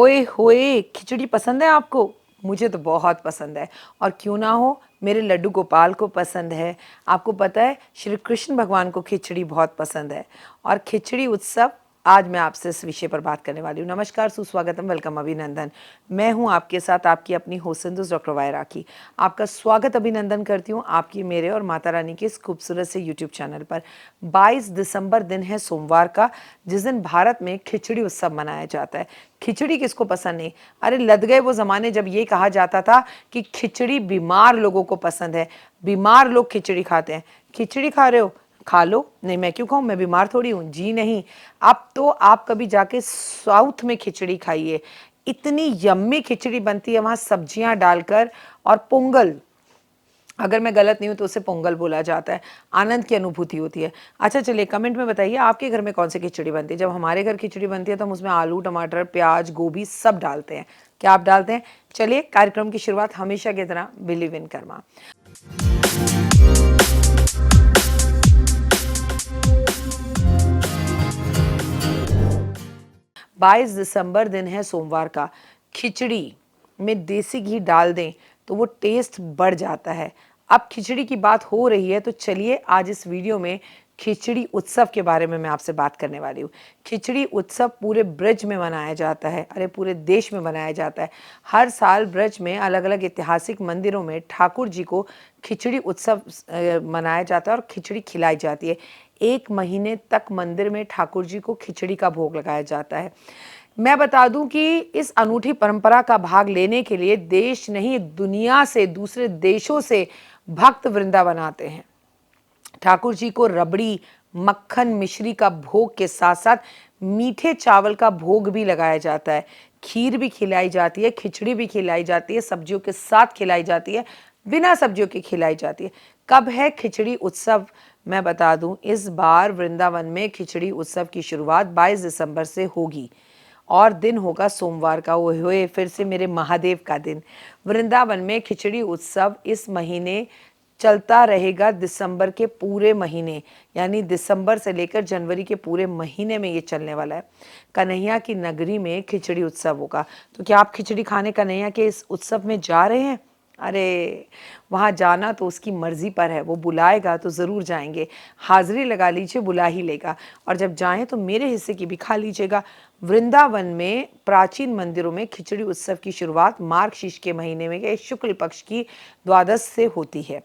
ओए होए, खिचड़ी पसंद है आपको? मुझे तो बहुत पसंद है। और क्यों ना हो, मेरे लड्डू गोपाल को पसंद है। आपको पता है, श्री कृष्ण भगवान को खिचड़ी बहुत पसंद है। और खिचड़ी उत्सव, आज मैं आपसे इस विषय पर बात करने वाली हूँ। नमस्कार, सुस्वागतम, वेलकम, अभिनंदन। मैं हूँ आपके साथ आपकी अपनी होस्ट सिंधु डॉक्टर वाई राखी। आपका स्वागत अभिनंदन करती हूँ आपकी, मेरे और माता रानी के इस खूबसूरत से यूट्यूब चैनल पर। 22 दिसंबर दिन है सोमवार का, जिस दिन भारत में खिचड़ी उत्सव मनाया जाता है। खिचड़ी किसको पसंद नहीं? अरे लद गए वो ज़माने जब ये कहा जाता था कि खिचड़ी बीमार लोगों को पसंद है, बीमार लोग खिचड़ी खाते हैं। खिचड़ी खा रहे हो, खा लो। नहीं, मैं क्यों खाऊं, मैं बीमार थोड़ी हूँ। जी नहीं। अब तो आप कभी जाके साउथ में खिचड़ी खाइए, इतनी यम्मी खिचड़ी बनती है वहाँ सब्जियां डालकर। और पोंगल, अगर मैं गलत नहीं हूँ तो उसे पोंगल बोला जाता है। आनंद की अनुभूति होती है। अच्छा चलिए, कमेंट में बताइए आपके घर में कौन सी खिचड़ी बनती है। जब हमारे घर खिचड़ी बनती है तो हम उसमें आलू, टमाटर, प्याज, गोभी सब डालते हैं। क्या आप डालते हैं? चलिए, कार्यक्रम की शुरुआत हमेशा की तरह बिलीव इन कर्मा। 22 दिसंबर दिन है सोमवार का। खिचड़ी में देसी घी डाल दें तो वो टेस्ट बढ़ जाता है। अब खिचड़ी की बात हो रही है तो चलिए आज इस वीडियो में खिचड़ी उत्सव के बारे में मैं आपसे बात करने वाली हूँ। खिचड़ी उत्सव पूरे ब्रज में मनाया जाता है, अरे पूरे देश में मनाया जाता है। हर साल ब्रज में अलग अलग ऐतिहासिक मंदिरों में ठाकुर जी को खिचड़ी उत्सव मनाया जाता है और खिचड़ी खिलाई जाती है। 1 महीने तक मंदिर में ठाकुर जी को खिचड़ी का भोग लगाया जाता है। मैं बता दूं कि इस अनूठी परंपरा का भाग लेने के लिए देश नहीं, दुनिया से, दूसरे देशों से भक्त वृंदावन आते हैं। ठाकुर जी को रबड़ी, मक्खन, मिश्री का भोग के साथ साथ मीठे चावल का भोग भी लगाया जाता है। खीर भी खिलाई जाती है, खिचड़ी भी खिलाई जाती है, सब्जियों के साथ खिलाई जाती है, बिना सब्जियों की खिलाई जाती है। कब है खिचड़ी उत्सव? मैं बता दूं, इस बार वृंदावन में खिचड़ी उत्सव की शुरुआत 22 दिसंबर से होगी और दिन होगा सोमवार का। वो हुए फिर से मेरे महादेव का दिन। वृंदावन में खिचड़ी उत्सव इस महीने चलता रहेगा, दिसंबर के पूरे महीने, यानी दिसंबर से लेकर जनवरी के पूरे महीने में ये चलने वाला है। कन्हैया की नगरी में खिचड़ी उत्सव होगा। तो क्या आप खिचड़ी खाने कन्हैया के इस उत्सव में जा रहे हैं? अरे वहाँ जाना तो उसकी मर्जी पर है, वो बुलाएगा तो ज़रूर जाएंगे। हाजिरी लगा लीजिए, बुला ही लेगा। और जब जाएं तो मेरे हिस्से की भी खा लीजिएगा। वृंदावन में प्राचीन मंदिरों में खिचड़ी उत्सव की शुरुआत मार्गशीर्ष के महीने में शुक्ल पक्ष की द्वादश से होती है।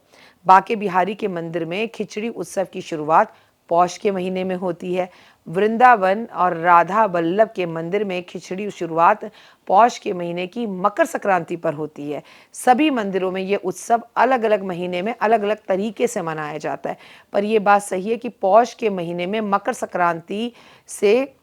बांके बिहारी के मंदिर में खिचड़ी उत्सव की शुरुआत पौष के महीने में होती है। वृंदावन और राधा वल्लभ के मंदिर में खिचड़ी शुरुआत पौष के महीने की मकर संक्रांति पर होती है। सभी मंदिरों में ये उत्सव अलग अलग महीने में अलग अलग तरीके से मनाया जाता है, पर यह बात सही है कि पौष के महीने में मकर संक्रांति से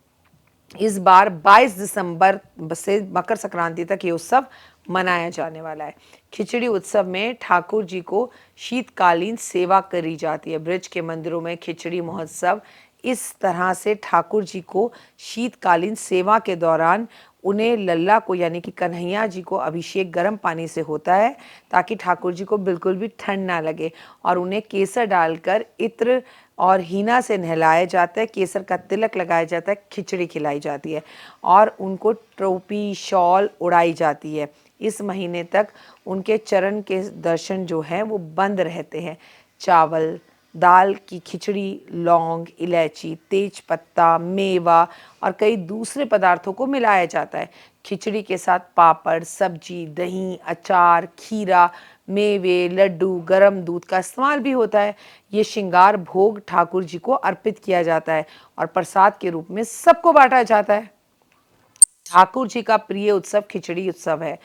इस बार 22 दिसंबर से मकर संक्रांति तक ये उत्सव मनाया जाने वाला है। खिचड़ी उत्सव में ठाकुर जी को शीतकालीन सेवा करी जाती है। ब्रज के मंदिरों में खिचड़ी महोत्सव इस तरह से ठाकुर जी को शीतकालीन सेवा के दौरान उन्हें लल्ला को, यानी कि कन्हैया जी को अभिषेक गर्म पानी से होता है ताकि ठाकुर जी को बिल्कुल भी ठंड ना लगे, और उन्हें केसर डालकर इत्र और हीना से नहलाया जाता है, केसर का तिलक लगाया जाता है, खिचड़ी खिलाई जाती है और उनको टोपी, शॉल उड़ाई जाती है। इस महीने तक उनके चरण के दर्शन जो हैं वो बंद रहते हैं। चावल, दाल की खिचड़ी, लौंग, इलायची, तेज पत्ता, मेवा और कई दूसरे पदार्थों को मिलाया जाता है। खिचड़ी के साथ पापड़, सब्जी, दही, अचार, खीरा, मेवे, लड्डू, गरम दूध का इस्तेमाल भी होता है। ये श्रृंगार भोग ठाकुर जी को अर्पित किया जाता है और प्रसाद के रूप में सबको बांटा जाता है। ठाकुर जी का प्रिय उत्सव खिचड़ी उत्सव है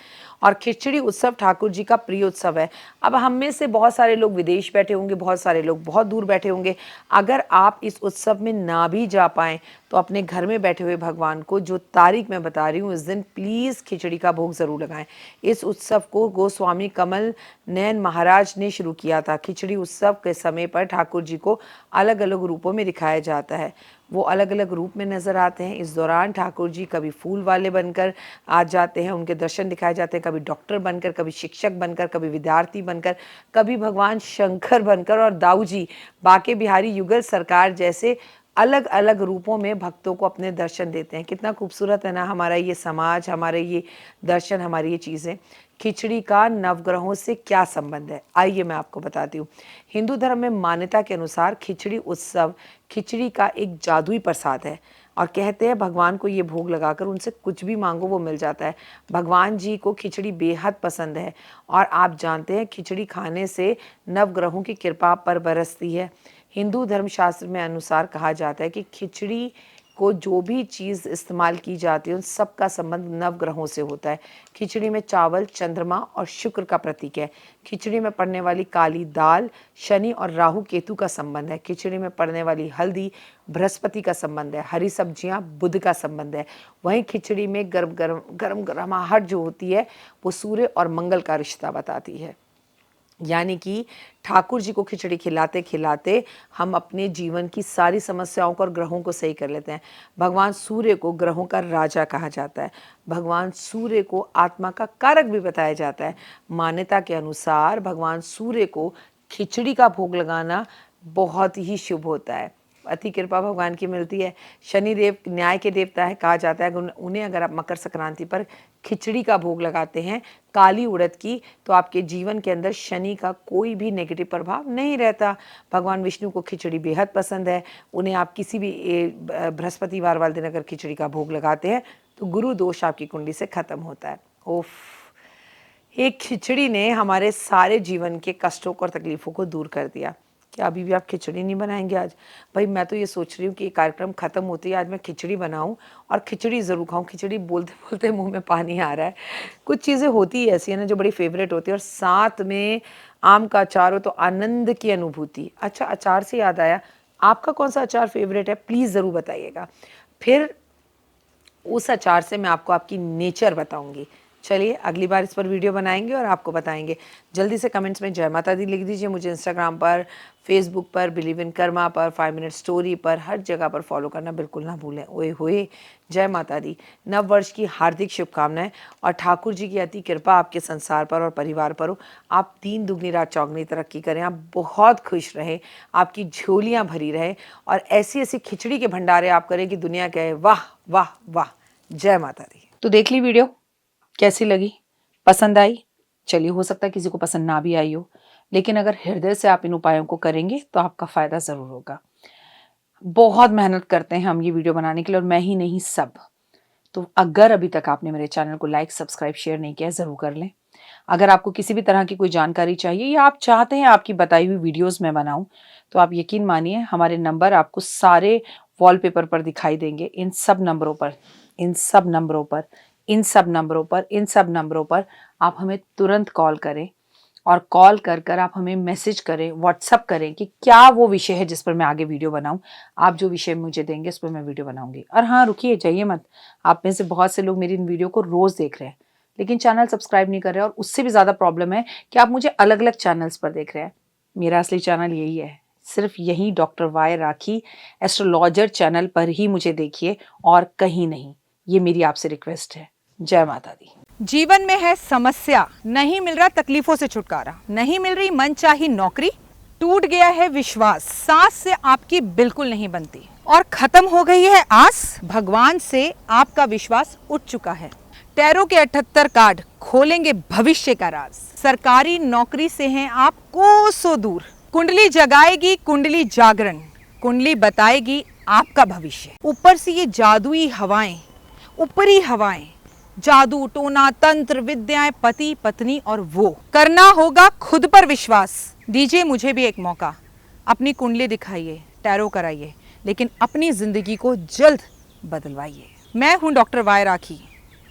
और खिचड़ी उत्सव ठाकुर जी का प्रिय उत्सव है। अब हम में से बहुत सारे लोग विदेश बैठे होंगे, बहुत सारे लोग बहुत दूर बैठे होंगे। अगर आप इस उत्सव में ना भी जा पाएँ तो अपने घर में बैठे हुए भगवान को, जो तारीख मैं बता रही हूँ, इस दिन प्लीज़ खिचड़ी का भोग ज़रूर लगाएं। इस उत्सव को गोस्वामी कमल नयन महाराज ने शुरू किया था। खिचड़ी उत्सव के समय पर ठाकुर जी को अलग अलग रूपों में दिखाया जाता है, वो अलग अलग रूप में नज़र आते हैं। इस दौरान ठाकुर जी कभी फूल वाले बनकर आ जाते हैं, उनके दर्शन दिखाए जाते हैं, कभी डॉक्टर बनकर, कभी शिक्षक बनकर, कभी विद्यार्थी बनकर, कभी भगवान शंकर बनकर, और दाऊ जी, बांके बिहारी युगल सरकार जैसे अलग अलग रूपों में भक्तों को अपने दर्शन देते हैं। कितना खूबसूरत है ना हमारा ये समाज, हमारे ये दर्शन, हमारी ये चीज़ें। खिचड़ी का नवग्रहों से क्या संबंध है, आइए मैं आपको बताती हूँ। हिंदू धर्म में मान्यता के अनुसार खिचड़ी उत्सव खिचड़ी का एक जादुई प्रसाद है और कहते हैं भगवान को ये भोग लगाकर उनसे कुछ भी मांगो वो मिल जाता है। भगवान जी को खिचड़ी बेहद पसंद है और आप जानते हैं खिचड़ी खाने से नवग्रहों की कृपा आप पर बरसती है। हिंदू धर्मशास्त्र में अनुसार कहा जाता है कि खिचड़ी को जो भी चीज़ इस्तेमाल की जाती है उन सब का संबंध नवग्रहों से होता है। खिचड़ी में चावल चंद्रमा और शुक्र का प्रतीक है। खिचड़ी में पड़ने वाली काली दाल शनि और राहु केतु का संबंध है। खिचड़ी में पड़ने वाली हल्दी बृहस्पति का संबंध है। हरी सब्जियां बुध का संबंध है। वहीं खिचड़ी में गरम गरमाहट जो होती है वो सूर्य और मंगल का रिश्ता बताती है। यानी कि ठाकुर जी को खिचड़ी खिलाते खिलाते हम अपने जीवन की सारी समस्याओं को और ग्रहों को सही कर लेते हैं। भगवान सूर्य को ग्रहों का राजा कहा जाता है। भगवान सूर्य को आत्मा का कारक भी बताया जाता है। मान्यता के अनुसार भगवान सूर्य को खिचड़ी का भोग लगाना बहुत ही शुभ होता है। अति कृपा भगवान की मिलती है। शनिदेव न्याय के देवता है, कहा जाता है कि उन्हें अगर आप मकर संक्रांति पर खिचड़ी का भोग लगाते हैं काली उड़द की, तो आपके जीवन के अंदर शनि का कोई भी नेगेटिव प्रभाव नहीं रहता। भगवान विष्णु को खिचड़ी बेहद पसंद है। उन्हें आप किसी भी बृहस्पतिवार वाले दिन अगर खिचड़ी का भोग लगाते हैं तो गुरु दोष आपकी कुंडली से खत्म होता है। ओफ, एक खिचड़ी ने हमारे सारे जीवन के कष्टों और तकलीफ़ों को दूर कर दिया। क्या अभी भी आप खिचड़ी नहीं बनाएंगे आज? भाई मैं तो ये सोच रही हूँ कि ये कार्यक्रम ख़त्म होते ही आज मैं खिचड़ी बनाऊँ और खिचड़ी ज़रूर खाऊँ। खिचड़ी बोलते बोलते मुंह में पानी आ रहा है। कुछ चीज़ें होती ही ऐसी है ना जो बड़ी फेवरेट होती है, और साथ में आम का अचार हो तो आनंद की अनुभूति। अच्छा, अचार से याद आया, आपका कौन सा अचार फेवरेट है प्लीज़ ज़रूर बताइएगा। फिर उस अचार से मैं आपको आपकी नेचर बताऊंगी। चलिए अगली बार इस पर वीडियो बनाएंगे और आपको बताएंगे। जल्दी से कमेंट्स में जय माता दी लिख दीजिए। मुझे इंस्टाग्राम पर, फेसबुक पर, बिलीव इन कर्मा पर, 5 मिनट स्टोरी पर, हर जगह पर फॉलो करना बिल्कुल ना भूलें। ओए होए, जय माता दी। नव वर्ष की हार्दिक शुभकामनाएं और ठाकुर जी की अति कृपा आपके संसार पर और परिवार पर हो। आप 3 दुगनी रात चौगनी तरक्की करें, आप बहुत खुश रहें, आपकी झोलियाँ भरी रहें और ऐसी ऐसी खिचड़ी के भंडारे आप करें कि दुनिया कहे वाह वाह वाह। जय माता दी। तो देख ली वीडियो, कैसी लगी, पसंद आई? चलिए, हो सकता है किसी को पसंद ना भी आई हो, लेकिन अगर हृदय से आप इन उपायों को करेंगे तो आपका फायदा जरूर होगा। बहुत मेहनत करते हैं हम ये वीडियो बनाने के लिए, और मैं ही नहीं सब। तो अगर अभी तक आपने मेरे चैनल को लाइक, सब्सक्राइब, शेयर नहीं किया, जरूर कर लें। अगर आपको किसी भी तरह की कोई जानकारी चाहिए या आप चाहते हैं आपकी बताई हुई वीडियोस मैं बनाऊं, तो आप यकीन मानिए हमारे नंबर आपको सारे वॉलपेपर पर दिखाई देंगे। इन सब नंबरों पर, इन सब नंबरों पर, इन सब नंबरों पर, इन सब नंबरों पर आप हमें तुरंत कॉल करें और कॉल कर कर आप हमें मैसेज करें, व्हाट्सअप करें कि क्या वो विषय है जिस पर मैं आगे वीडियो बनाऊं। आप जो विषय मुझे देंगे उस पर मैं वीडियो बनाऊंगी। और हाँ, रुकिए, जाइए मत। आप में से बहुत से लोग मेरी इन वीडियो को रोज़ देख रहे हैं लेकिन चैनल सब्सक्राइब नहीं कर रहे हैं, और उससे भी ज़्यादा प्रॉब्लम है कि आप मुझे अलग अलग चैनल्स पर देख रहे हैं। मेरा असली चैनल यही है, सिर्फ यही डॉक्टर वाई राखी एस्ट्रोलॉजर चैनल पर ही मुझे देखिए और कहीं नहीं। ये मेरी आपसे रिक्वेस्ट है। जय माता दी। जीवन में है समस्या, नहीं मिल रहा तकलीफों से छुटकारा, नहीं मिल रही मनचाही नौकरी, टूट गया है विश्वास, सांस से आपकी बिल्कुल नहीं बनती और खत्म हो गई है आस, भगवान से आपका विश्वास उठ चुका है। टैरो के 78 कार्ड खोलेंगे भविष्य का राज। सरकारी नौकरी से हैं आप कोसों दूर। कुंडली जगाएगी कुंडली जागरण, कुंडली बताएगी आपका भविष्य। ऊपर से ये जादुई हवाएं, ऊपरी हवाएं, जादू टोना तंत्र विद्याएं, पति पत्नी और वो। करना होगा खुद पर विश्वास। दीजिए मुझे भी एक मौका, अपनी कुंडली दिखाइए, टैरो कराइए, लेकिन अपनी जिंदगी को जल्द बदलवाइए। मैं हूं डॉक्टर वाई राखी।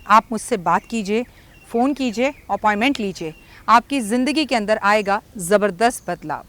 आप मुझसे बात कीजिए, फ़ोन कीजिए, अपॉइंटमेंट लीजिए। आपकी ज़िंदगी के अंदर आएगा ज़बरदस्त बदलाव।